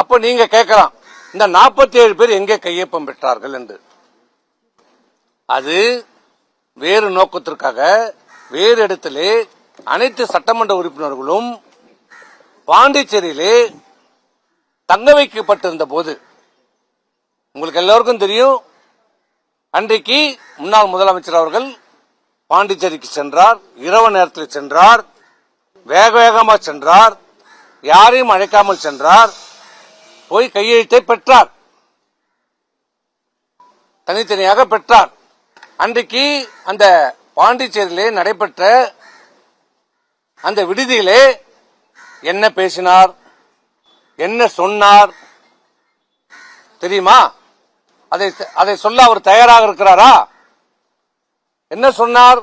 அப்ப நீங்க கேட்கலாம், இந்த 47 பேர் எங்கே கையொப்பம் பெற்றார்கள் என்று. அது வேறு நோக்கத்திற்காக வேறு இடத்திலே அனைத்து சட்டமன்ற உறுப்பினர்களும் பாண்டிச்சேரியிலே தங்க வைக்கப்பட்டிருந்த போது, உங்களுக்கு எல்லாருக்கும் தெரியும், அன்றைக்கு முன்னாள் முதலமைச்சர் அவர்கள் பாண்டிச்சேரிக்கு சென்றார். இரவு நேரத்தில் சென்றார், வேக வேகமாக சென்றார், யாரையும் அழைக்காமல் சென்றார், போய் கையெழுத்தை பெற்றார், தனித்தனியாக பெற்றார். அன்றைக்கு அந்த பாண்டிச்சேரியிலே நடைபெற்ற அந்த விடுதியிலே என்ன பேசினார், என்ன சொன்னார் தெரியுமா? அதை சொல்ல அவர் தயாராக இருக்கிறாரா? என்ன சொன்னார்?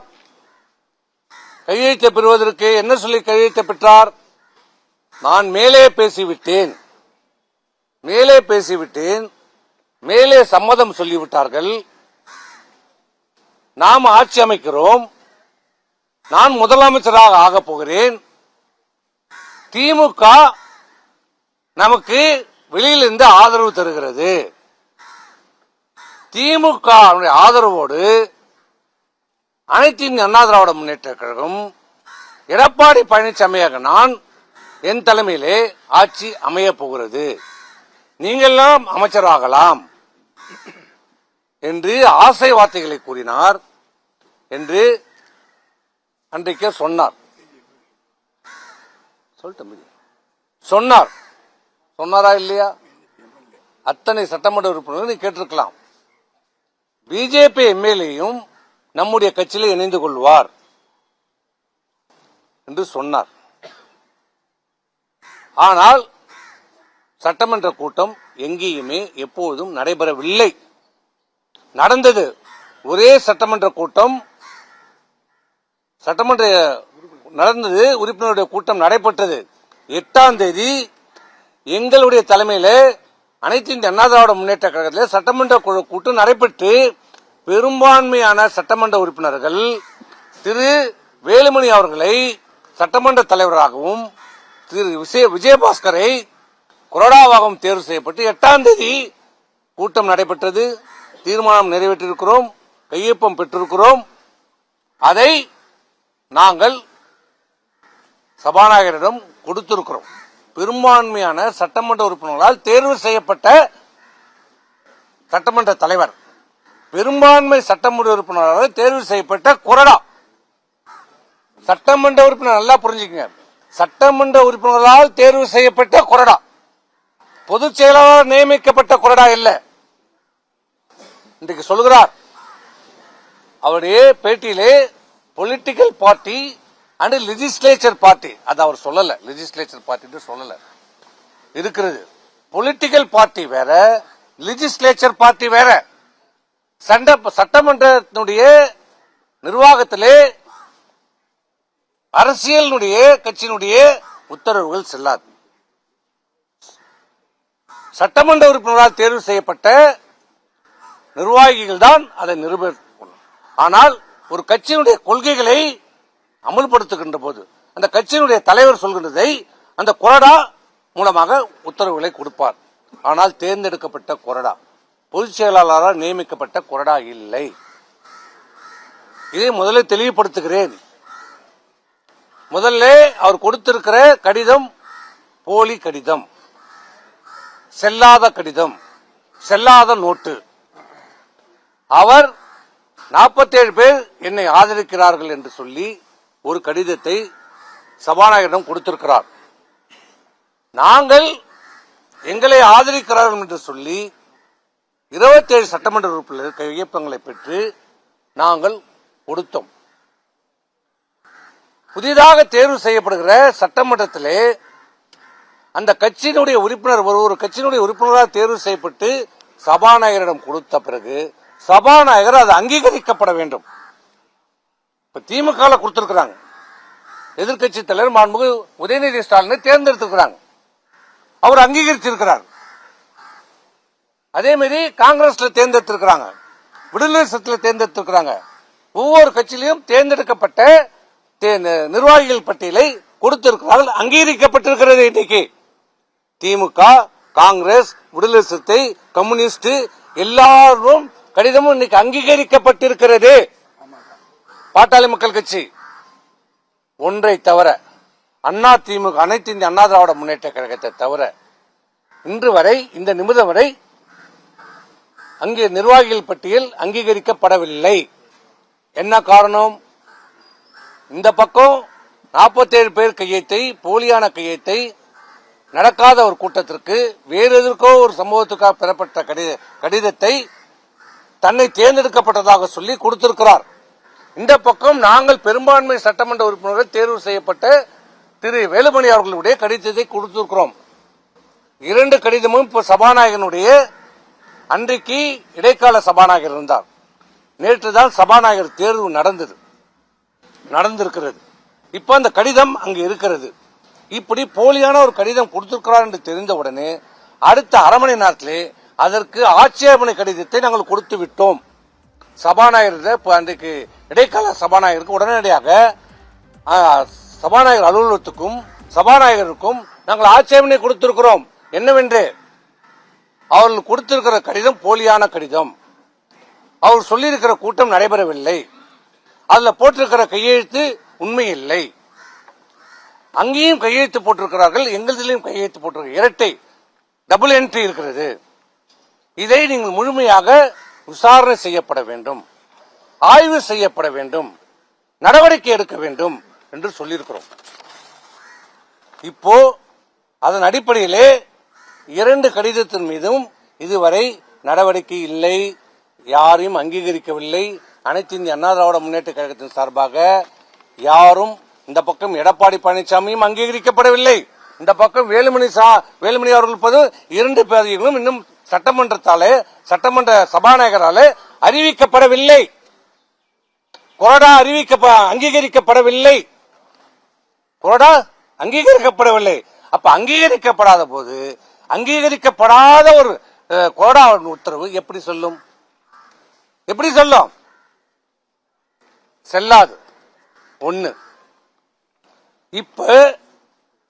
கையெழுத்தை பெறுவதற்கு என்ன சொல்லி கையெழுத்தை பெற்றார்? நான் மேலே பேசிவிட்டேன், மேலே சம்மதம் சொல்லிவிட்டார்கள், நாம் ஆட்சி அமைக்கிறோம், நான் முதலமைச்சராக ஆகப் போகிறேன், திமுக நமக்கு வெளியிலிருந்து ஆதரவு தருகிறது, திமுக ஆதரவோடு அனைத்து இந்திய அண்ணா திராவிட முன்னேற்ற கழகம் எடப்பாடி பழனிசாமியாக நான் என் தலைமையிலே ஆட்சி அமையப் போகிறது, நீங்களெல்லாம் அமைச்சராகலாம் என்று ஆசை வார்த்தைகளை கூறினார் என்று அன்றைக்கே சொன்னார். சொன்னாரா இல்லையா? அத்தனை சட்டமன்ற உறுப்பினர்கள் கேட்டிருக்கலாம். பிஜேபி எம்எல்ஏயும் நம்முடைய கட்சியில் இணைந்து கொள்வார் என்று சொன்னார். ஆனால் சட்டமன்ற கூட்டம் எங்கேயுமே எப்போதும் நடைபெறவில்லை. நடந்தது ஒரே சட்டமன்ற கூட்டம், நடந்தது, உறுப்பினருடைய கூட்டம் நடைபெற்றது 8ஆம் தேதி. எங்களுடைய தலைமையில் அனைத்து இந்திய அண்ணா திராவிட முன்னேற்ற கழகத்தில் சட்டமன்ற குழு கூட்டம் நடைபெற்று பெரும்பான்மையான சட்டமன்ற உறுப்பினர்கள் திரு வேலுமணி அவர்களை சட்டமன்ற தலைவராகவும் திரு விஜயபாஸ்கரை கொறடாவாகவும் தேர்வு செய்யப்பட்டு 8ஆம் தேதி கூட்டம் நடைபெற்றது. தீர்மானம் நிறைவேற்றிருக்கிறோம், கையொப்பம் பெற்றிருக்கிறோம். அதை நாங்கள் சபாநாயகரிடம் கொடுத்திருக்கிறோம். பெரும்பான்மையான சட்டமன்ற உறுப்பினர்களால் தேர்வு செய்யப்பட்ட சட்டமன்ற தலைவர், பெரும்பான்மை சட்டமன்ற உறுப்பினராக தேர்வு செய்யப்பட்ட கொறடா சட்டமன்ற உறுப்பினர், நல்லா புரிஞ்சுக்கங்க, சட்டமன்ற உறுப்பினர்களால் தேர்வு செய்யப்பட்ட கொறடா, பொதுச் செயலாளர் நியமிக்கப்பட்ட கொறடா இல்ல. இன்றைக்கு சொல்கிறார் அவருடைய பேட்டியிலே political party and legislature party, அது அவர் சொல்லல, லெஜிஸ்லேச்சர் பார்ட்டி சொல்லல, இருக்கிறது பொலிட்டிக்கல் பார்ட்டி வேற, லெஜிஸ்லேச்சர் பார்ட்டி வேற. சட்டமன்றத்தினுடைய நிர்வாகத்திலே அரசியலுடைய கட்சியினுடைய உத்தரவுகள் செல்லாது. சட்டமன்ற உறுப்பினரால் தேர்வு செய்யப்பட்ட நிர்வாகிகள் தான் அதை நிரூபிக்கணும். ஆனால் ஒரு கட்சியினுடைய கொள்கைகளை அமல்படுத்துகின்ற போது அந்த கட்சியினுடைய தலைவர் சொல்கின்றதை அந்த கொறடா மூலமாக உத்தரவுகளை கொடுப்பார். ஆனால் தேர்ந்தெடுக்கப்பட்ட கொறடா, பொதுச் செயலாளரால் நியமிக்கப்பட்ட கொறடா இல்லை. இதை முதலில் தெளிவுபடுத்துகிறேன். முதல்ல அவர் கொடுத்திருக்கிற கடிதம் போலி கடிதம், செல்லாத கடிதம், செல்லாத நோட்டு. அவர் 47 பேர் என்னை ஆதரிக்கிறார்கள் என்று சொல்லி ஒரு கடிதத்தை சபாநாயகரிடம் கொடுத்திருக்கிறார். நாங்கள் எங்களை ஆதரிக்கிறார்கள் என்று சொல்லி 27 சட்டமன்ற உறுப்பினர்கள் கையொப்பங்களை பெற்று நாங்கள் கொடுத்தோம். புதிதாக தேர்வு செய்யப்படுகிற சட்டமன்றத்திலே அந்த கட்சியினுடைய உறுப்பினர் ஒரு கட்சியினுடைய உறுப்பினராக தேர்வு செய்யப்பட்டு சபாநாயகரிடம் கொடுத்த பிறகு சபாநாயகர் அது அங்கீகரிக்கப்பட வேண்டும். இப்ப திமுக கொடுத்திருக்கிறாங்க, எதிர்கட்சி தலைவர் மாண்புமிகு உதயநிதி ஸ்டாலினை தேர்ந்தெடுத்திருக்கிறாங்க, அவர் அங்கீகரிச்சிருக்கிறார். அதே மாதிரி காங்கிரஸ்ல தேர்ந்தெடுத்திருக்கிறாங்க, விடுதலை சிறுத்தையில் தேர்ந்தெடுத்திருக்கிறாங்க. ஒவ்வொரு கட்சியிலும் தேர்ந்தெடுக்கப்பட்ட நிர்வாகிகள் பட்டியலை கொடுத்திருக்கிறார்கள், அங்கீகரிக்கப்பட்டிருக்கிறது. இன்னைக்கு திமுக காங்கிரஸ், விடுதலை சிறுத்தை, கம்யூனிஸ்ட் எல்லாரும் கடிதமும் இன்னைக்கு அங்கீகரிக்கப்பட்டிருக்கிறது. பாட்டாளி மக்கள் கட்சி ஒன்றை தவிர, அண்ணா திமுக, அனைத்து இந்திய அண்ணா திராவிட முன்னேற்ற கழகத்தை தவிர இன்று வரை, இந்த நிமிடம் வரை அங்கே நிர்வாகிகள் பட்டியல் அங்கீகரிக்கப்படவில்லை. என்ன காரணம்? இந்த பக்கம் 47 பேர் கையெழுத்தை, போலியான கையெழுத்தை, நடக்காத ஒரு கூட்டத்திற்கு வேறு எதற்கோ ஒரு சம்பவத்துக்காக பெறப்பட்ட கடிதத்தை தன்னை தேர்ந்தெடுக்கப்பட்டதாக சொல்லி கொடுத்திருக்கிறார். இந்த பக்கம் நாங்கள் பெரும்பான்மை சட்டமன்ற உறுப்பினர்கள் தேர்வு செய்யப்பட்ட திரு வேலுமணி அவர்களுடைய கடிதத்தை கொடுத்திருக்கிறோம். 2 கடிதமும் இப்ப சபாநாயகனுடைய, அன்றைக்கு இடைக்கால சபாநாயகர் இருந்தார், நேற்று தான் சபாநாயகர் தேர்வு நடந்திருக்கிறது. இப்ப அந்த கடிதம் அங்கு இருக்கிறது. இப்படி போலியான ஒரு கடிதம் கொடுத்திருக்கிறார் என்று தெரிந்தவுடனே அடுத்த அரை மணி நேரத்திலே அதற்கு ஆட்சேபனை கடிதத்தை நாங்கள் கொடுத்து விட்டோம். சபாநாயகர் அன்றைக்கு இடைக்கால சபாநாயகருக்கு உடனடியாக சபாநாயகர் அலுவலகத்துக்கும் சபாநாயகருக்கும் நாங்கள் ஆட்சேபனை கொடுத்திருக்கிறோம். என்னவென்று, அவர்கள் கொடுத்திருக்கிற கடிதம் போலியான கடிதம், அவர் சொல்லியிருக்கிற கூட்டம் நடைபெறவில்லை, அதுல போட்டிருக்கிற கையெழுத்து உண்மை இல்லை, அங்கேயும் கையெழுத்து போட்டிருக்கிறார்கள், எங்களிலும் கையெழுத்து போட்டிருக்க, இரட்டை டபுள் என்ட்ரி இருக்கிறது. இதை நீங்கள் முழுமையாக விசாரணை செய்யப்பட வேண்டும், ஆய்வு செய்யப்பட வேண்டும், நடவடிக்கை எடுக்க வேண்டும் என்று சொல்லியிருக்கிறோம். இப்போ அதன் அடிப்படையிலே 2 கடிதத்தின் மீதும் இதுவரை நடவடிக்கை இல்லை, யாரையும் அங்கீகரிக்கவில்லை. அனைத்து இந்திய அண்ணா திராவிட முன்னேற்ற கழகத்தின் சார்பாக யாரும், இந்த பக்கம் எடப்பாடி பழனிசாமியும் அங்கீகரிக்கப்படவில்லை, இந்த பக்கம் வேலுமணி அவர்கள் 2 பேர்களும் இன்னும் சட்டமன்ற சபாநாயகராலே அறிவிக்கப்படவில்லை, கொறடா அங்கீகரிக்கப்படவில்லை, கொறடா அங்கீகரிக்கப்படவில்லை. அப்ப அங்கீகரிக்கப்படாத போது அங்கீகரிக்கப்படாத ஒரு கொறடா உத்தரவு எப்படி சொல்லும்? செல்லாது. ஒன்னு, இப்ப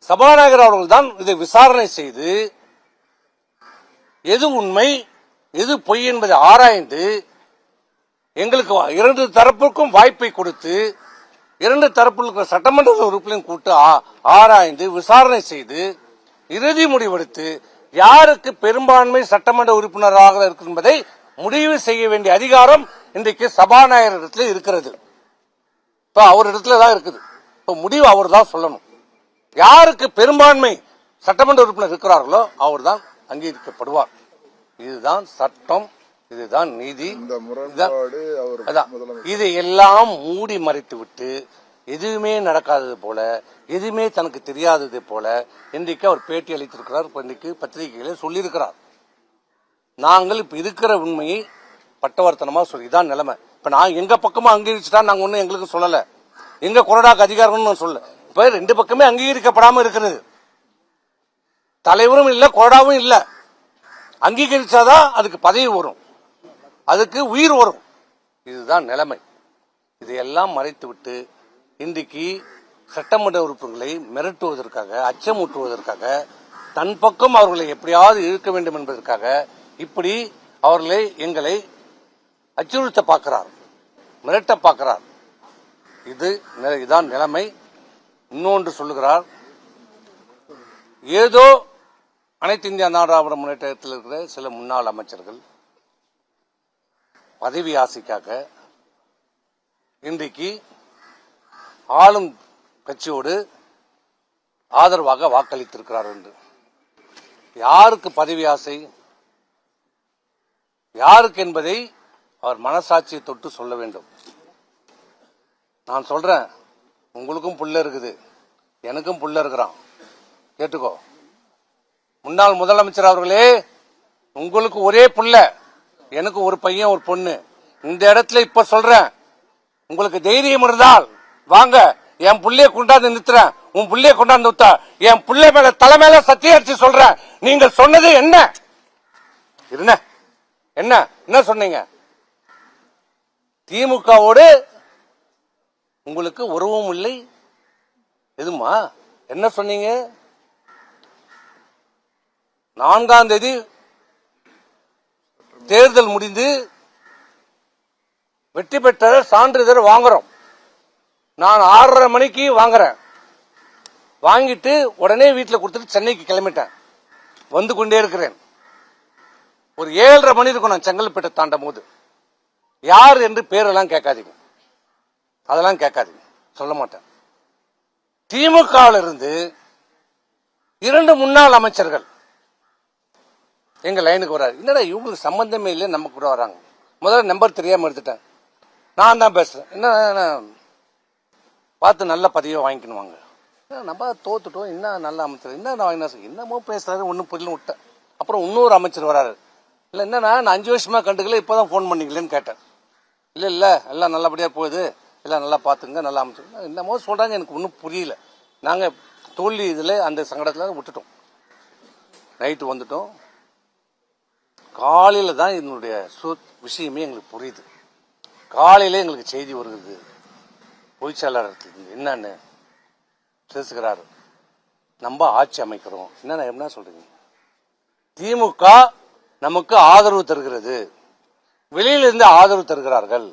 சபாநாயகர் அவர்கள் தான் இதை விசாரணை செய்து எது உண்மை எது பொய் என்பதை ஆராய்ந்து எங்களுக்கு 2 தரப்புக்கும் வாய்ப்பை கொடுத்து 2 தரப்பில் இருக்கிற சட்டமன்ற உறுப்பினரையும் கூட்டு ஆராய்ந்து விசாரணை செய்து இறுதி முடிவெடுத்து யாருக்கு பெரும்பான்மை சட்டமன்ற உறுப்பினராக இருக்கும் என்பதை முடிவு செய்ய வேண்டிய அதிகாரம் இன்றைக்கு சபாநாயகரிடத்தில் இருக்கிறது. இப்ப அவரிடத்துல தான் இருக்குது. இப்ப முடிவு அவர் தான் சொல்லணும். யாருக்கு பெரும்பான்மை சட்டமன்ற உறுப்பினர் இருக்கிறார்களோ அவர் தான் அங்கீகரிக்கப்படுவார். இதுதான் சட்டம், இதுதான் நீதி. இதை எல்லாம் மூடி மறைத்து விட்டு எதுவுமே நடக்காதது போல, எதுவுமே தனக்கு தெரியாதது போல இன்றைக்கு அவர் பேட்டி அளித்திருக்கிறார். இன்னைக்கு பத்திரிகைகளை சொல்லியிருக்கிறார். நாங்கள் இப்ப இருக்கிற உண்மையை பட்டவர்த்தனமா சொல்லி, இதான் நிலைமை. இப்ப நான் எங்க பக்கமா அங்கீகரிச்சுட்டா நாங்க ஒன்னும் எங்களுக்கு சொல்லல, எங்க கொறடாக்கு அதிகாரம் சொல்ல. இப்ப 2 பக்கமே அங்கீகரிக்கப்படாம இருக்கிறது. தலைவரும் இல்ல, கொறடாவும் இல்ல. அங்கீகரிச்சாதான் அதுக்கு பதவி வரும், அதுக்கு உயிர் வரும். இதுதான் நிலைமை. இதையெல்லாம் மறைத்து விட்டு இன்றைக்கு சட்டமன்ற உறுப்பினர்களை மிரட்டுவதற்காக, அச்சமூட்டுவதற்காக, தன் பக்கம் அவர்களை எப்படியாவது இழுக்க வேண்டும் என்பதற்காக இப்படி எங்களை அச்சுறுத்த பார்க்கிறார், மிரட்ட பார்க்கிறார். இதுதான் நிலைமை. இன்னொன்று சொல்லுகிறார், ஏதோ அனைத்து இந்திய அண்ணா திராவிட முன்னேற்றத்தில் இருக்கிற சில முன்னாள் அமைச்சர்கள் பதவி ஆசைக்காக இன்றைக்கு ஆளும் கட்சியோடு ஆதரவாக வாக்களித்திருக்கிறார் என்று. யாருக்கு பதவி ஆசை, யாருக்கு என்பதை அவர் மனசாட்சியை தொட்டு சொல்ல வேண்டும். நான் சொல்றேன், உங்களுக்கும் புள்ள இருக்குது, எனக்கும் புள்ள இருக்கிறான், கேட்டுக்கோ. முன்னாள் முதலமைச்சர் அவர்களே, உங்களுக்கு ஒரே புள்ள, எனக்கு ஒரு பையன் ஒரு பொண்ணு. இந்த இடத்துல இப்ப சொல்றேன், உங்களுக்கு தைரியம் இருந்தால் வாங்க, என் புள்ளைய கொண்டாந்து நிறுத்துறேன், உன் புள்ளைய கொண்டாந்து நிறுத்த, என் புள்ளை மேல தலை மேல சத்தியம் அடிச்சு சொல்றேன். நீங்கள் சொன்னது என்ன என்ன என்ன சொன்னீங்க? திமுகவோடு உங்களுக்கு உறவும் இல்லை, எதுமா என்ன சொன்னீங்க? 4ஆம் தேதி தேர்தல் முடிந்து வெற்றி பெற்ற சான்றிதழ் வாங்குறோம். நான் 6:30 மணிக்கு வாங்குறேன். வாங்கிட்டு உடனே வீட்டில் கொடுத்துட்டு சென்னைக்கு கிளம்பிட்டேன். வந்து கொண்டே இருக்கிறேன். ஒரு 7:30 மணி இருக்கும் நான் செங்கல்பேட்டை தாண்டும் போது. யார் என்று பேரெல்லாம் கேட்காதீங்க, அதெல்லாம் கேட்காதீங்க, சொல்ல மாட்டேன். திமுகவில் இருந்து 2 முன்னாள் அமைச்சர்கள் எங்க லைனுக்கு வராரு. என்னடா இவங்களுக்கு சம்பந்தமே இல்லை, நம்ம கூட வராங்க. முதல்ல நம்பர் தெரியாம எடுத்துட்டேன். நான் தான் பேசுறேன். என்ன பார்த்து நல்ல பதவியை வாங்கிக்கணுவாங்க. நம்ம தோத்துட்டோம், என்ன நல்ல அமைச்சர், என்ன வாங்கினா என்னமோ பேசுறாரு, ஒன்னும் புரியல விட்டேன். அப்புறம் இன்னொரு அமைச்சர் வராரு. இல்ல என்னன்னா நான் 5 வருஷமா கண்டுக்கல, இப்பதான் போன் பண்ணிக்கலன்னு கேட்டேன். இல்ல எல்லாம் நல்லபடியா போகுது, எல்லாம் நல்லா பாத்துங்க, நல்லா அமைச்சர் என்னமோ சொல்றாங்க, எனக்கு ஒன்னும் புரியல. நாங்க தோல்வி இதுல அந்த சங்கடத்துல விட்டுட்டோம். நைட்டு வந்துட்டோம். காலையில தான் இதனுடைய விஷயமே எங்களுக்கு புரியுது. காலையில எங்களுக்கு செய்தி வருகிறது, பொதுச்செயலாளர் என்னன்னு பேசுகிறாரு, நம்ம ஆட்சி அமைக்கிறோம். என்ன சொல்றீங்க? திமுக நமக்கு ஆதரவு தருகிறது, வெளியிலிருந்து ஆதரவு தருகிறார்கள்.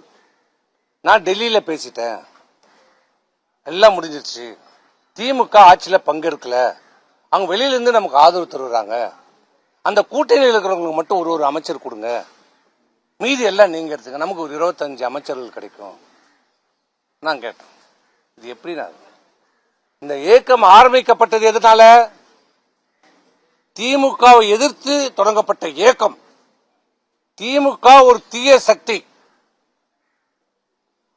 நான் டெல்லியில பேசிட்டேன், எல்லாம் முடிஞ்சிருச்சு. திமுக ஆட்சியில பங்கெடுக்கல, அவங்க வெளியிலிருந்து நமக்கு ஆதரவு தருகிறாங்க. அந்த கூட்டணியில் இருக்கிறவங்களுக்கு மட்டும் ஒரு அமைச்சர் கொடுங்க, மீதி எல்லாம் நீங்க எடுத்துங்க, நமக்கு ஒரு 25 அமைச்சர்கள் கிடைக்கும். நான் கேட்டேன், இது எப்படி? இந்த இயக்கம் ஆரம்பிக்கப்பட்டது எதனால? திமுகவை எதிர்த்து தொடங்கப்பட்ட இயக்கம். திமுக ஒரு தீய சக்தி,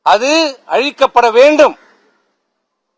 அது அழிக்கப்பட வேண்டும்.